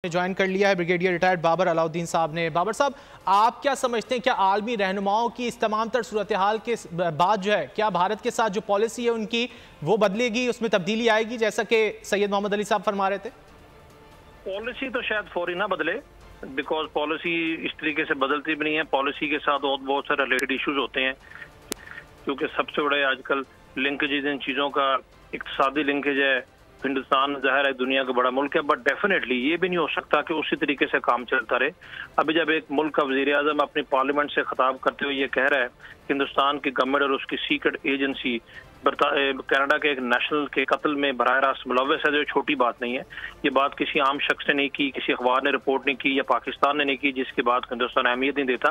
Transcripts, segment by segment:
Join कर लिया है ब्रिगेडियर रिटायर्ड बाबर अलाउद्दीन साहब ने। बाबर साहब, आप क्या समझते हैं, क्या आलमी रहनुमाओं की इस तमाम तर सूरत हाल के बाद जो है, क्या भारत के साथ जो पॉलिसी है उनकी वो बदलेगी, उसमें तब्दीली आएगी, जैसा कि सैयद मोहम्मद अली साहब फरमा रहे थे? पॉलिसी तो शायद फौरी ना बदले, बिकॉज पॉलिसी इस तरीके से बदलती भी नहीं है। पॉलिसी के साथ और बहुत सारे रिलेटेड इश्यूज होते हैं, क्योंकि सबसे बड़े आजकल लिंकेज इन चीज़ों का इक्तिसादी लिंकेज है। हिंदुस्तान ज़ाहिर है दुनिया का बड़ा मुल्क है, बट डेफिनेटली ये भी नहीं हो सकता कि उसी तरीके से काम चलता रहे। अभी जब एक मुल्क का वज़ीर आज़म अपनी पार्लियामेंट से खिताब करते हुए ये कह रहा है कि हिंदुस्तान की गवर्नमेंट और उसकी सीक्रेट एजेंसी कनाडा के एक नेशनल के कत्ल में बराह रास्त मुलव्वस है, जो छोटी बात नहीं है। ये बात किसी आम शख्स ने नहीं की, किसी अखबार ने रिपोर्ट नहीं की या पाकिस्तान ने नहीं की, जिसकी बात हिंदुस्तान अहमियत नहीं देता।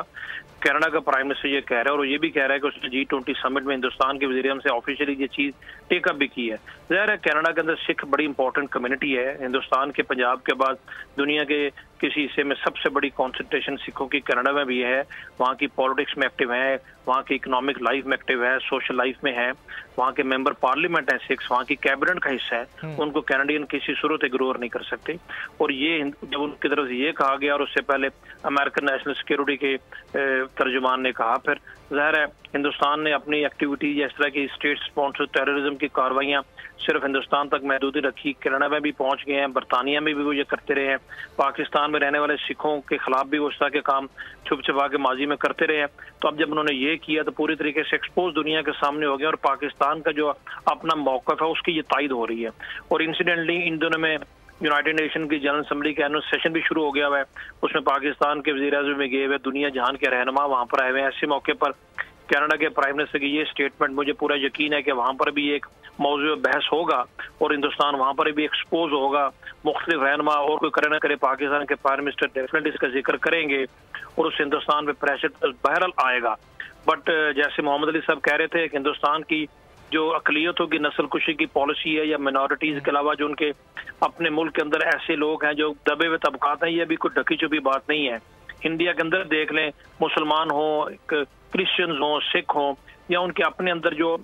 कनाडा का प्राइम मिनिस्टर ये कह रहा है, और वो ये भी कह रहा है कि उसने G20 समिट में हिंदुस्तान के वज़ीर-ए-आज़म से ऑफिशियली ये चीज़ टेकअप भी की है। ज़ाहिर है कनाडा के अंदर सिख बड़ी इंपॉर्टेंट कम्युनिटी है। हिंदुस्तान के पंजाब के बाद दुनिया के किसी हिस्से में सबसे बड़ी कॉन्सेंट्रेशन सिखों की कनाडा में भी है। वहाँ की पॉलिटिक्स में एक्टिव है, वहाँ की इकोनॉमिक लाइफ में एक्टिव है, सोशल लाइफ में है, वहाँ के मेंबर पार्लियामेंट हैं सिक्स, वहाँ की कैबिनेट का हिस्सा है। उनको कैनेडियन किसी सूरत इग्नोर नहीं कर सकते। और ये जब उनकी तरफ से ये कहा गया, और उससे पहले अमेरिकन नेशनल सिक्योरिटी के तर्जुमान ने कहा, फिर ज़ाहिर है हिंदुस्तान ने अपनी एक्टिविटी जिस तरह की स्टेट स्पॉन्सर टेररिज्म की कार्रवाइयाँ सिर्फ हिंदुस्तान तक महदूद रखी। कनाडा में भी पहुंच गए हैं, बरतानिया में भी वो ये करते रहे हैं, पाकिस्तान में रहने वाले सिखों के खिलाफ भी वो इस तरह के काम छुप छुपा के माजी में करते रहे हैं। तो अब जब उन्होंने ये किया तो पूरी तरीके से एक्सपोज दुनिया के सामने हो गया, और पाकिस्तान का जो अपना मौक़िफ़ है उसकी ये तायद हो रही है। और इंसिडेंटली इन दिनों में यूनाइटेड नेशन की जनरल असेंबली का एनुअल सेशन भी शुरू हो गया हुआ है, उसमें पाकिस्तान के वज़ीर-ए-आज़म में गए हुए दुनिया जहान के रहनुमा वहाँ पर आए हुए हैं। ऐसे मौके पर कनाडा के प्राइम मिनिस्टर की ये स्टेटमेंट, मुझे पूरा यकीन है कि वहाँ पर भी एक मौजूद बहस होगा और हिंदुस्तान वहाँ पर भी एक्सपोज होगा। मुख्तलिफ रहनुमा और कोई करे ना करे पाकिस्तान के प्राइम मिनिस्टर डेफिनेटली इसका जिक्र करेंगे और उस हिंदुस्तान पे प्रेशर बहरहाल आएगा। बट जैसे मोहम्मद अली साहब कह रहे थे कि हिंदुस्तान की जो अकलियतों की नस्ल कुशी की पॉलिसी है, या मिनॉरिटीज़ के अलावा जो उनके अपने मुल्क के अंदर ऐसे लोग हैं जो दबे हुए तबकात हैं, ये भी कोई ढकी छुपी बात नहीं है। इंडिया के अंदर देख लें, मुसलमान हों, क्रिश्चियंस हों, सिख हों, या उनके अपने अंदर जो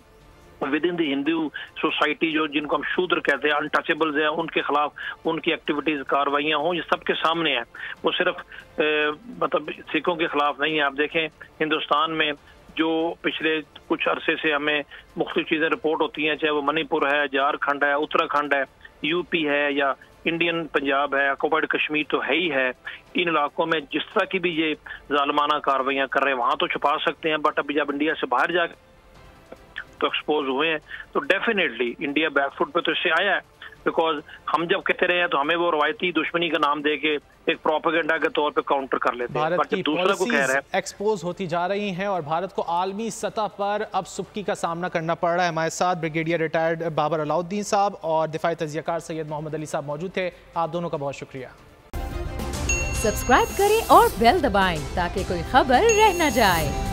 with in the Hindu society जो जिनको हम शूद्र कहते हैं, अनटचेबल्स हैं, उनके खिलाफ उनकी एक्टिविटीज़ कार्रवाइयाँ हों, ये सबके सामने है। वो सिर्फ मतलब सिखों के खिलाफ नहीं है। आप देखें हिंदुस्तान में जो पिछले कुछ अरसे से हमें मुख्तलिफ चीज़ें रिपोर्ट होती हैं, चाहे वो मणिपुर है, झारखंड है, उत्तराखंड है, यूपी है, या इंडियन पंजाब है, ऑक्युपाइड कश्मीर तो है ही है। इन इलाकों में जिस तरह की भी ये जालिमाना कार्रवाइयाँ कर रहे हैं, वहाँ तो छुपा सकते हैं, बट अभी जब इंडिया से बाहर जा तो एक्सपोज हुए हैं, तो डेफिनेटली इंडिया बैकफुट पे तो इससे आया है। बिकॉज हम जब कहते रहे हैं तो हमें वो रवायती दुश्मनी का नाम दे के एक प्रोपेगेंडा के तौर पे काउंटर कर लेते हैं, बट दूसरा को कह रहे हैं एक्सपोज होती जा रही हैं और भारत को आलमी सतह पर अब सुबकी का सामना करना पड़ रहा है। हमारे साथ ब्रिगेडियर रिटायर्ड बाबर अलाउद्दीन साहब और दिफाई तजियाकार सैयद मोहम्मद अली साहब मौजूद थे। आप दोनों का बहुत शुक्रिया। सब्सक्राइब करें और बेल दबाएं ताकि कोई खबर रह न जाए।